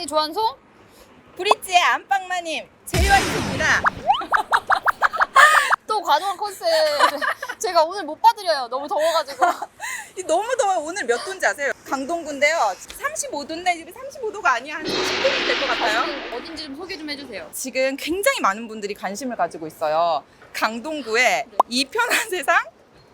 브릿지 조한송 브릿지의 안방마님 JYP입니다. 또 과도한 컨셉 제가 오늘 못 봐드려요. 너무 더워가지고. 너무 더워요. 오늘 몇 도인지 아세요? 강동구인데요. 35도인데 지금 35도가 아니야. 한 30도는 될 것 같아요. 어딘지 좀 소개 좀 해주세요. 지금 굉장히 많은 분들이 관심을 가지고 있어요. 강동구의 이 편한 세상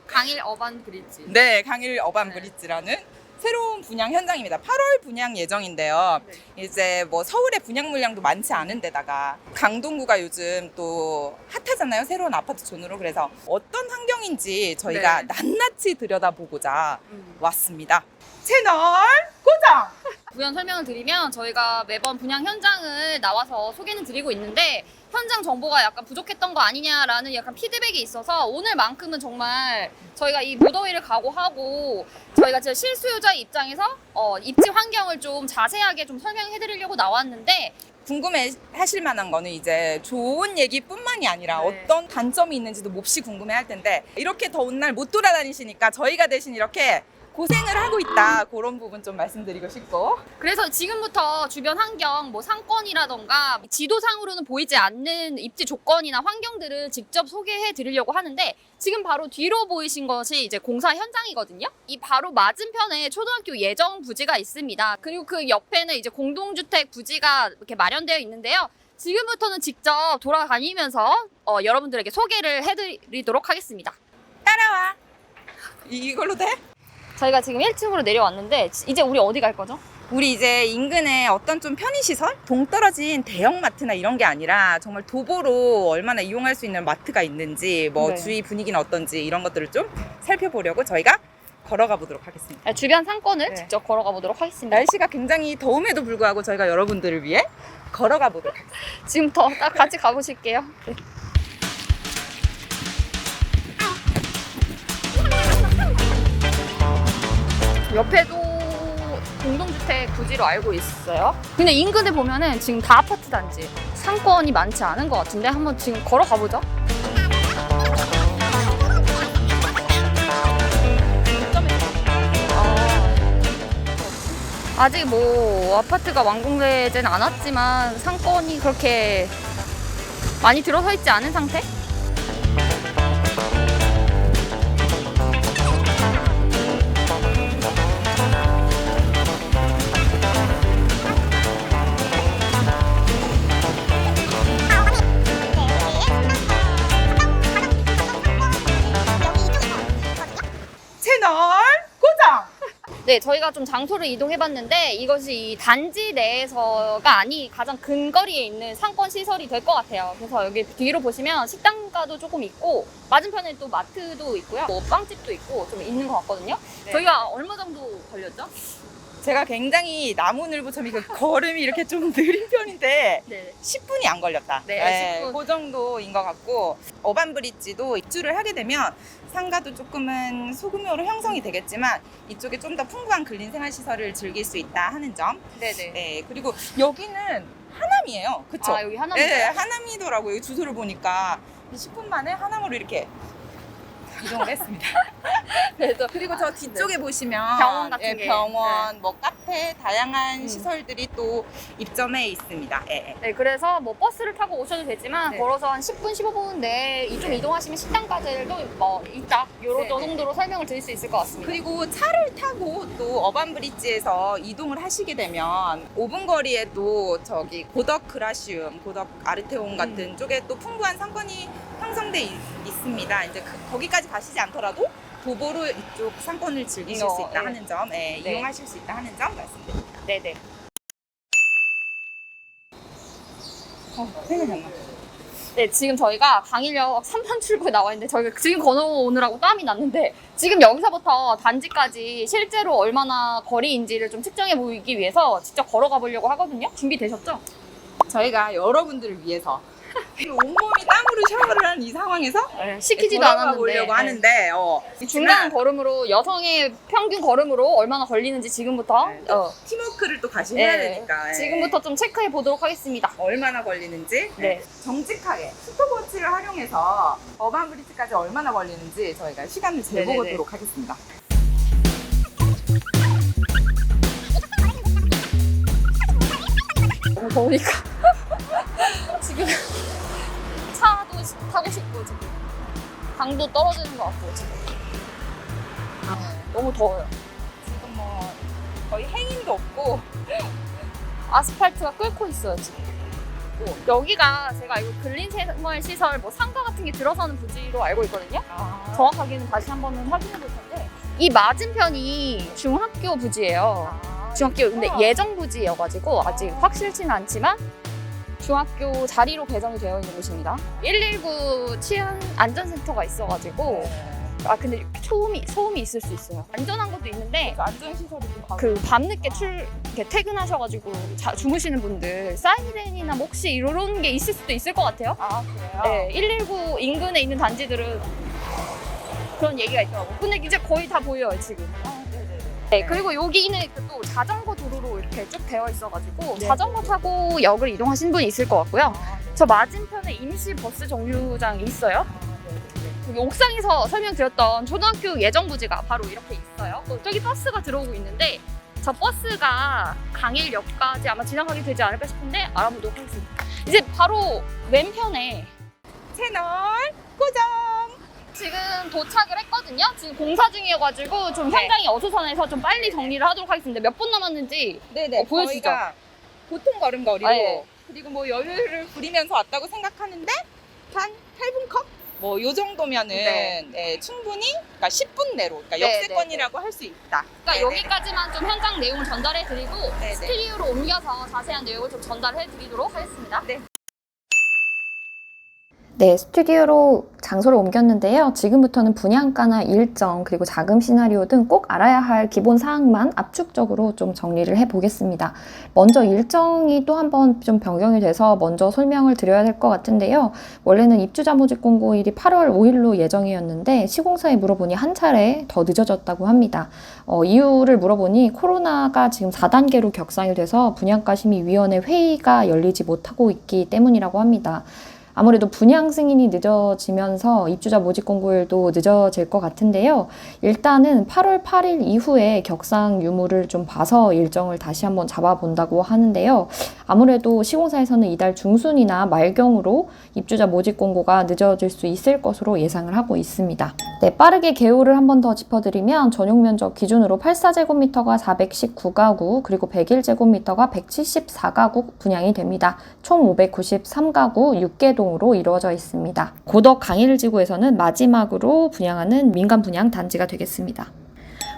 강일 어반 브릿지. 네, 강일 어반 네. 브릿지라는 새로운 분양 현장입니다. 8월 분양 예정인데요. 네. 이제 뭐 서울의 분양 물량도 많지 않은 데다가 강동구가 요즘 또 핫하잖아요. 새로운 아파트 존으로. 그래서 어떤 환경인지 저희가 네. 낱낱이 들여다보고자 왔습니다. 채널 고정! 부연 설명을 드리면 저희가 매번 분양 현장을 나와서 소개는 드리고 있는데 현장 정보가 약간 부족했던 거 아니냐라는 약간 피드백이 있어서 오늘만큼은 정말 저희가 이 무더위를 각오하고 저희가 진짜 실수요자 입장에서 입지 환경을 좀 자세하게 좀 설명해 드리려고 나왔는데 궁금해 하실 만한 거는 이제 좋은 얘기뿐만이 아니라 네. 어떤 단점이 있는지도 몹시 궁금해 할 텐데 이렇게 더운 날 못 돌아다니시니까 저희가 대신 이렇게 고생을 하고 있다. 그런 부분 좀 말씀드리고 싶고. 그래서 지금부터 주변 환경, 뭐 상권이라던가 지도상으로는 보이지 않는 입지 조건이나 환경들을 직접 소개해 드리려고 하는데 지금 바로 뒤로 보이신 것이 이제 공사 현장이거든요. 이 바로 맞은편에 초등학교 예정 부지가 있습니다. 그리고 그 옆에는 이제 공동주택 부지가 이렇게 마련되어 있는데요. 지금부터는 직접 돌아다니면서 여러분들에게 소개를 해드리도록 하겠습니다. 따라와. 이걸로 돼? 저희가 지금 1층으로 내려왔는데 이제 우리 어디 갈 거죠? 우리 이제 인근에 어떤 좀 편의시설? 동떨어진 대형마트나 이런 게 아니라 정말 도보로 얼마나 이용할 수 있는 마트가 있는지 뭐 네. 주위 분위기는 어떤지 이런 것들을 좀 살펴보려고 저희가 걸어가 보도록 하겠습니다. 주변 상권을 네. 직접 걸어가 보도록 하겠습니다. 날씨가 굉장히 더움에도 불구하고 저희가 여러분들을 위해 걸어가 보도록 하겠습니다. 지금부터 딱 같이 가보실게요. 네. 옆에도 공동주택 부지로 알고 있어요. 근데 인근에 보면은 지금 다 아파트 단지. 상권이 많지 않은 것 같은데 한번 지금 걸어가 보죠. 아직 뭐 아파트가 완공되진 않았지만 상권이 그렇게 많이 들어서 있지 않은 상태? 채널 고정! 네, 저희가 좀 장소를 이동해봤는데 이것이 이 단지 내에서가 아닌 가장 근거리에 있는 상권 시설이 될 것 같아요. 그래서 여기 뒤로 보시면 식당가도 조금 있고 맞은편에 또 마트도 있고요. 뭐 빵집도 있고 좀 있는 것 같거든요. 네. 저희가 얼마 정도 걸렸죠? 제가 굉장히 나무늘보처럼 그 걸음이 이렇게 좀 느린 편인데 네. 10분이 안 걸렸다. 네, 10분. 그 정도인 것 같고 어반 브릿지도 입주를 하게 되면 상가도 조금은 소규모로 형성이 되겠지만 이쪽에 좀 더 풍부한 근린 생활 시설을 즐길 수 있다 하는 점. 네네. 네, 그리고 여기는 하남이에요. 그쵸? 아, 여기 하남이요? 네, 하남이더라고요. 여기 주소를 보니까 10분 만에 하남으로 이렇게 이동을 했습니다. 네, 또 그리고 저 뒤쪽에 보시면 병원 같은 게. 병원, 뭐 카페, 다양한 시설들이 또 입점해 있습니다. 예, 예. 네, 그래서 뭐 버스를 타고 오셔도 되지만 네. 걸어서 한 10분, 15분 내에 이쪽 네. 이동하시면 식당가들도 뭐 있다. 요런 네, 저 네. 정도로 설명을 드릴 수 있을 것 같습니다. 그리고 차를 타고 또 어반 브릿지에서 이동을 하시게 되면 5분 거리에 또 저기 고덕 그라시움, 고덕 아르테온 같은 쪽에 또 풍부한 상권이 형성돼 있습니다. 이제 거기까지 가시지 않더라도 도보로 이쪽 상권을 즐기실 수 있다 예. 하는 점, 예, 네. 이용하실 수 있다 하는 점 말씀드립니다. 네네. 생각났나? 네, 지금 저희가 강일역 3번 출구에 나와 있는데 저희가 지금 건너오느라고 땀이 났는데 지금 여기서부터 단지까지 실제로 얼마나 거리인지를 좀 측정해 보이기 위해서 직접 걸어가 보려고 하거든요. 준비되셨죠? 저희가 여러분들을 위해서 온몸이 땀으로 샤워를 한 이 상황에서 시키지도 걸어가 않았는데 보려고 하는데 이 중간 걸음으로 여성의 평균 걸음으로 얼마나 걸리는지 지금부터 네, 팀워크를 또 같이 네, 해야 되니까 예. 지금부터 좀 체크해 보도록 하겠습니다. 얼마나 걸리는지 네. 정직하게 스톱워치를 활용해서 어반 브릿지까지 얼마나 걸리는지 저희가 시간을 재보도록 하겠습니다. 더우니까 지금 차도 타고 싶고 지금 당도 떨어지는 것 같고 지금 너무 더워요. 지금 뭐 거의 행인도 없고 아스팔트가 끓고 있어요 지금. 여기가 제가 알고 근린생활시설 뭐 상가 같은 게 들어서는 부지로 알고 있거든요. 정확하게는 다시 한번 확인해 볼 텐데 이 맞은편이 중학교 부지예요. 중학교 근데 예정 부지여가지고 아직 확실치는 않지만 중학교 자리로 배정이 되어 있는 곳입니다. 119 치안 안전센터가 있어가지고 근데 소음이 있을 수 있어요. 안전한 것도 있는데 안전시설이 좀 그 밤늦게 이렇게 퇴근하셔가지고 주무시는 분들 사이렌이나 뭐 혹시 이런 게 있을 수도 있을 것 같아요. 그래요? 네, 119 인근에 있는 단지들은 그런 얘기가 있더라고요. 근데 이제 거의 다 보여요 지금. 네, 그리고 여기는 또 자전거 도로로 이렇게 쭉 되어 있어가지고 자전거 타고 역을 이동하신 분이 있을 것 같고요. 저 맞은편에 임시 버스 정류장이 있어요. 여기 옥상에서 설명드렸던 초등학교 예정부지가 바로 이렇게 있어요. 저기 버스가 들어오고 있는데 저 버스가 강일역까지 아마 지나가게 되지 않을까 싶은데 알아보도록 하겠습니다. 이제 바로 왼편에 채널 고정! 지금 도착을 했거든요. 지금 공사 중이어가지고 좀 현장이 어수선해서 좀 빨리 정리를 하도록 하겠습니다. 몇 분 남았는지 네네. 보여주시죠. 저희가 보통 걸음거리로 네. 그리고 뭐 여유를 부리면서 왔다고 생각하는데 한 8분 컷? 뭐 요 정도면은 충분히 그러니까 10분 내로 그러니까 역세권이라고 할 수 있다. 그러니까 여기까지만 좀 현장 내용을 전달해 드리고 네네. 스튜디오로 옮겨서 자세한 내용을 좀 전달해 드리도록 하겠습니다. 네, 스튜디오로 장소를 옮겼는데요. 지금부터는 분양가나 일정, 그리고 자금 시나리오 등 꼭 알아야 할 기본 사항만 압축적으로 좀 정리를 해보겠습니다. 먼저 일정이 또 한번 좀 변경이 돼서 먼저 설명을 드려야 될 것 같은데요. 원래는 입주자 모집 공고일이 8월 5일로 예정이었는데 시공사에 물어보니 한 차례 더 늦어졌다고 합니다. 이유를 물어보니 코로나가 지금 4단계로 격상이 돼서 분양가심의위원회 회의가 열리지 못하고 있기 때문이라고 합니다. 아무래도 분양 승인이 늦어지면서 입주자 모집 공고일도 늦어질 것 같은데요. 일단은 8월 8일 이후에 격상 유무를 좀 봐서 일정을 다시 한번 잡아본다고 하는데요. 아무래도 시공사에서는 이달 중순이나 말경으로 입주자 모집 공고가 늦어질 수 있을 것으로 예상을 하고 있습니다. 네, 빠르게 개요를 한번 더 짚어드리면 전용 면적 기준으로 84제곱미터가 419가구 그리고 101제곱미터가 174가구 분양이 됩니다. 총 593가구 6개 동으로 이루어져 있습니다. 고덕 강일지구에서는 마지막으로 분양하는 민간 분양 단지가 되겠습니다.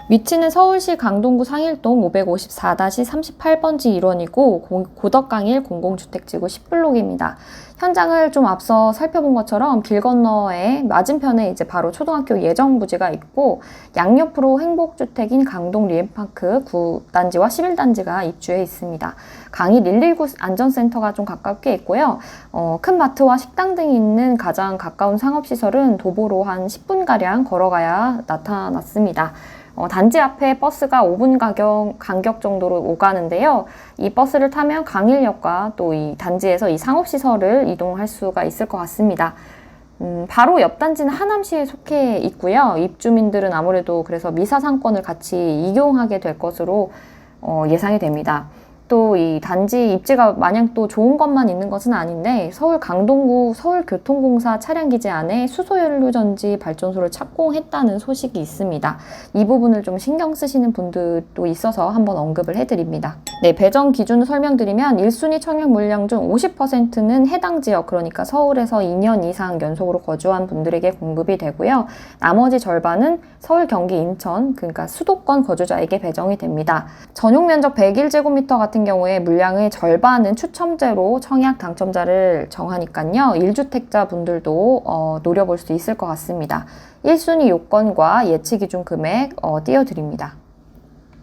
위치는 서울시 강동구 상일동 554-38번지 일원이고 고덕강일 공공주택지구 10블록입니다. 현장을 좀 앞서 살펴본 것처럼 길 건너에 맞은편에 이제 바로 초등학교 예정부지가 있고 양옆으로 행복주택인 강동 리엠파크 9단지와 11단지가 입주해 있습니다. 강일 119 안전센터가 좀 가깝게 있고요. 큰 마트와 식당 등이 있는 가장 가까운 상업시설은 도보로 한 10분가량 걸어가야 나타났습니다. 단지 앞에 버스가 5분 간격 정도로 오가는데요. 이 버스를 타면 강일역과 또 이 단지에서 이 상업시설을 이동할 수가 있을 것 같습니다. 바로 옆 단지는 하남시에 속해 있고요. 입주민들은 아무래도 그래서 미사상권을 같이 이용하게 될 것으로 예상이 됩니다. 또 이 단지 입지가 마냥 또 좋은 것만 있는 것은 아닌데 서울 강동구 서울교통공사 차량기지 안에 수소연료전지 발전소를 착공했다는 소식이 있습니다. 이 부분을 좀 신경 쓰시는 분들도 있어서 한번 언급을 해드립니다. 네, 배정 기준을 설명드리면 1순위 청약 물량 중 50%는 해당 지역, 그러니까 서울에서 2년 이상 연속으로 거주한 분들에게 공급이 되고요. 나머지 절반은 서울, 경기, 인천, 그러니까 수도권 거주자에게 배정이 됩니다. 전용 면적 101제곱미터 같은 경우에 물량의 절반은 추첨제로 청약 당첨자를 정하니까요. 1주택자 분들도 노려볼 수 있을 것 같습니다. 1순위 요건과 예치 기준 금액 띄워드립니다.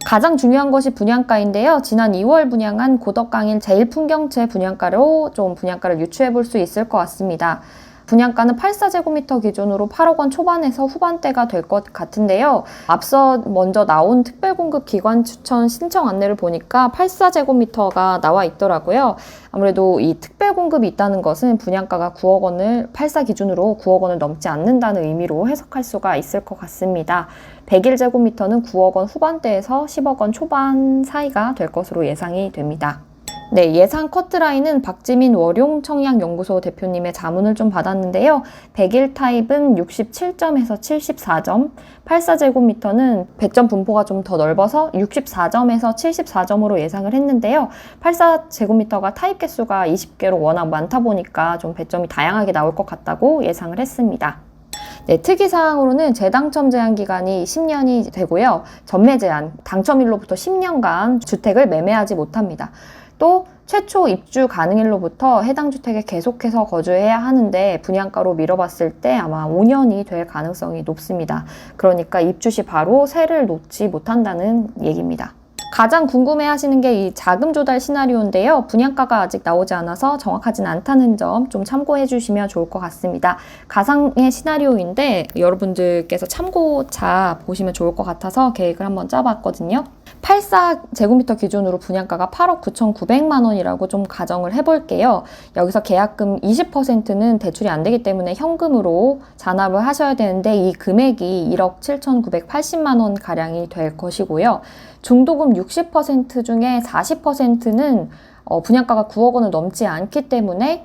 가장 중요한 것이 분양가인데요. 지난 2월 분양한 고덕강일 제1풍경채 분양가로 좀 분양가를 유추해 볼 수 있을 것 같습니다. 분양가는 84제곱미터 기준으로 8억 원 초반에서 후반대가 될 것 같은데요. 앞서 먼저 나온 특별공급 기관 추천 신청 안내를 보니까 84제곱미터가 나와 있더라고요. 아무래도 이 특별공급이 있다는 것은 분양가가 9억 원을 84 기준으로 9억 원을 넘지 않는다는 의미로 해석할 수가 있을 것 같습니다. 101제곱미터는 9억 원 후반대에서 10억 원 초반 사이가 될 것으로 예상이 됩니다. 네, 예상 커트라인은 박지민 월용청약연구소 대표님의 자문을 좀 받았는데요. 100일 타입은 67점에서 74점, 84제곱미터는 배점 분포가 좀 더 넓어서 64점에서 74점으로 예상을 했는데요. 84제곱미터가 타입 개수가 20개로 워낙 많다 보니까 좀 배점이 다양하게 나올 것 같다고 예상을 했습니다. 네, 특이사항으로는 재당첨 제한 기간이 10년이 되고요. 전매 제한, 당첨일로부터 10년간 주택을 매매하지 못합니다. 또 최초 입주 가능일로부터 해당 주택에 계속해서 거주해야 하는데 분양가로 미뤄봤을 때 아마 5년이 될 가능성이 높습니다. 그러니까 입주 시 바로 세를 놓지 못한다는 얘기입니다. 가장 궁금해하시는 게 이 자금 조달 시나리오인데요. 분양가가 아직 나오지 않아서 정확하진 않다는 점 좀 참고해 주시면 좋을 것 같습니다. 가상의 시나리오인데 여러분들께서 참고차 보시면 좋을 것 같아서 계획을 한번 짜봤거든요. 84제곱미터 기준으로 분양가가 8억 9,900만 원이라고 좀 가정을 해볼게요. 여기서 계약금 20%는 대출이 안 되기 때문에 현금으로 잔압을 하셔야 되는데 이 금액이 1억 7,980만 원 가량이 될 것이고요. 중도금 60% 중에 40%는 분양가가 9억 원을 넘지 않기 때문에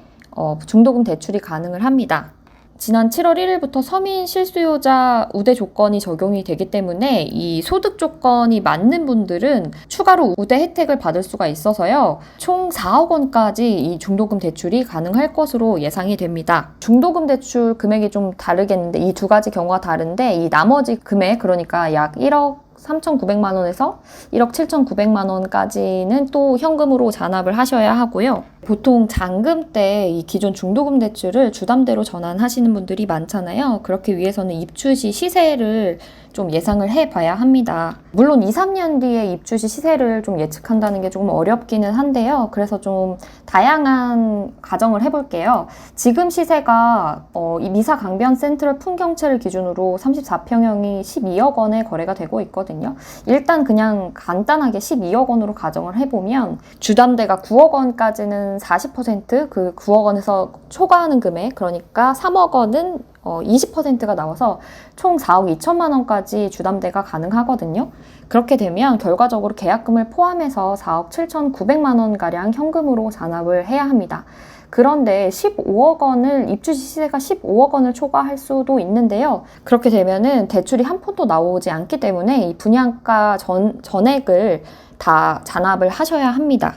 중도금 대출이 가능을 합니다. 지난 7월 1일부터 서민 실수요자 우대 조건이 적용이 되기 때문에 이 소득 조건이 맞는 분들은 추가로 우대 혜택을 받을 수가 있어서요. 총 4억 원까지 이 중도금 대출이 가능할 것으로 예상이 됩니다. 중도금 대출 금액이 좀 다르겠는데 이 두 가지 경우가 다른데 이 나머지 금액 그러니까 약 1억 3,900만 원에서 1억 7,900만 원까지는 또 현금으로 잔압을 하셔야 하고요. 보통 잔금 때 이 기존 중도금 대출을 주담대로 전환하시는 분들이 많잖아요. 그렇게 위해서는 입주 시 시세를 좀 예상을 해봐야 합니다. 물론 2, 3년 뒤에 입주 시 시세를 좀 예측한다는 게 조금 어렵기는 한데요. 그래서 좀 다양한 가정을 해볼게요. 지금 시세가 이 미사 강변 센트럴 풍경채를 기준으로 34평형이 12억 원에 거래가 되고 있거든요. 일단 그냥 간단하게 12억 원으로 가정을 해보면 주담대가 9억 원까지는 40% 그 9억 원에서 초과하는 금액 그러니까 3억 원은 20%가 나와서 총 4억 2천만 원까지 주담대가 가능하거든요. 그렇게 되면 결과적으로 계약금을 포함해서 4억 7,900만 원가량 현금으로 잔압을 해야 합니다. 그런데 15억 원을 입주 시세가 15억 원을 초과할 수도 있는데요. 그렇게 되면은 대출이 한 푼도 나오지 않기 때문에 이 분양가 전액을 다 잔압을 하셔야 합니다.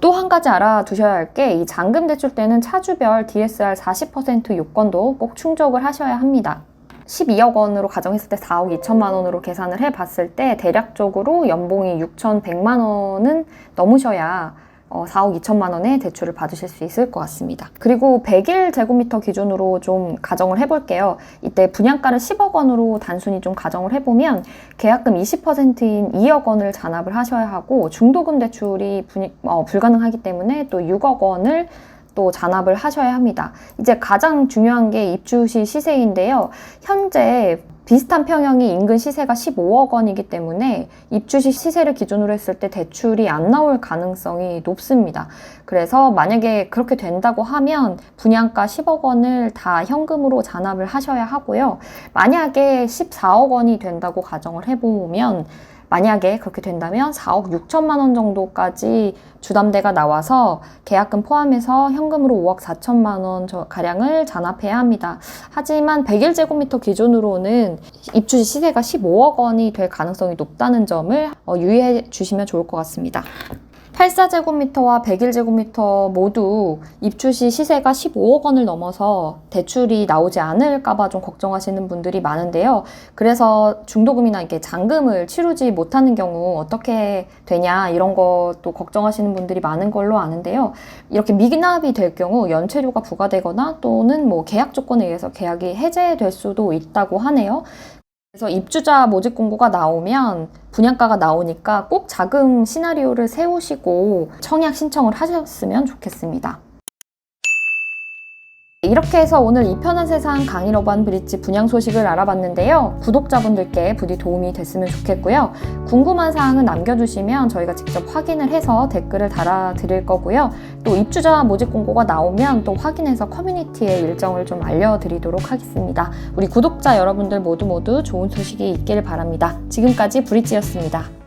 또 한 가지 알아두셔야 할 게 이 잔금 대출 때는 차주별 DSR 40% 요건도 꼭 충족을 하셔야 합니다. 12억 원으로 가정했을 때 4억 2천만 원으로 계산을 해봤을 때 대략적으로 연봉이 6,100만 원은 넘으셔야 4억 2천만 원의 대출을 받으실 수 있을 것 같습니다. 그리고 100일 제곱미터 기준으로 좀 가정을 해볼게요. 이때 분양가를 10억 원으로 단순히 좀 가정을 해보면 계약금 20%인 2억 원을 잔압을 하셔야 하고 중도금 대출이 불가능하기 때문에 또 6억 원을 또 잔압을 하셔야 합니다. 이제 가장 중요한 게 입주 시 시세인데요. 현재 비슷한 평형이 인근 시세가 15억 원이기 때문에 입주 시 시세를 기준으로 했을 때 대출이 안 나올 가능성이 높습니다. 그래서 만약에 그렇게 된다고 하면 분양가 10억 원을 다 현금으로 잔압을 하셔야 하고요. 만약에 14억 원이 된다고 가정을 해보면 만약에 그렇게 된다면 4억 6천만 원 정도까지 주담대가 나와서 계약금 포함해서 현금으로 5억 4천만 원 가량을 잔압해야 합니다. 하지만 101제곱미터 기준으로는 입주 시세가 15억 원이 될 가능성이 높다는 점을 유의해 주시면 좋을 것 같습니다. 84제곱미터와 101제곱미터 모두 입주 시 시세가 15억 원을 넘어서 대출이 나오지 않을까봐 좀 걱정하시는 분들이 많은데요. 그래서 중도금이나 이렇게 잔금을 치르지 못하는 경우 어떻게 되냐 이런 것도 걱정하시는 분들이 많은 걸로 아는데요. 이렇게 미납이 될 경우 연체료가 부과되거나 또는 뭐 계약 조건에 의해서 계약이 해제될 수도 있다고 하네요. 그래서 입주자 모집 공고가 나오면 분양가가 나오니까 꼭 자금 시나리오를 세우시고 청약 신청을 하셨으면 좋겠습니다. 이렇게 해서 오늘 이 편한 세상 강일어반 브릿지 분양 소식을 알아봤는데요. 구독자분들께 부디 도움이 됐으면 좋겠고요. 궁금한 사항은 남겨주시면 저희가 직접 확인을 해서 댓글을 달아드릴 거고요. 또 입주자 모집 공고가 나오면 또 확인해서 커뮤니티에 일정을 좀 알려드리도록 하겠습니다. 우리 구독자 여러분들 모두 좋은 소식이 있기를 바랍니다. 지금까지 브릿지였습니다.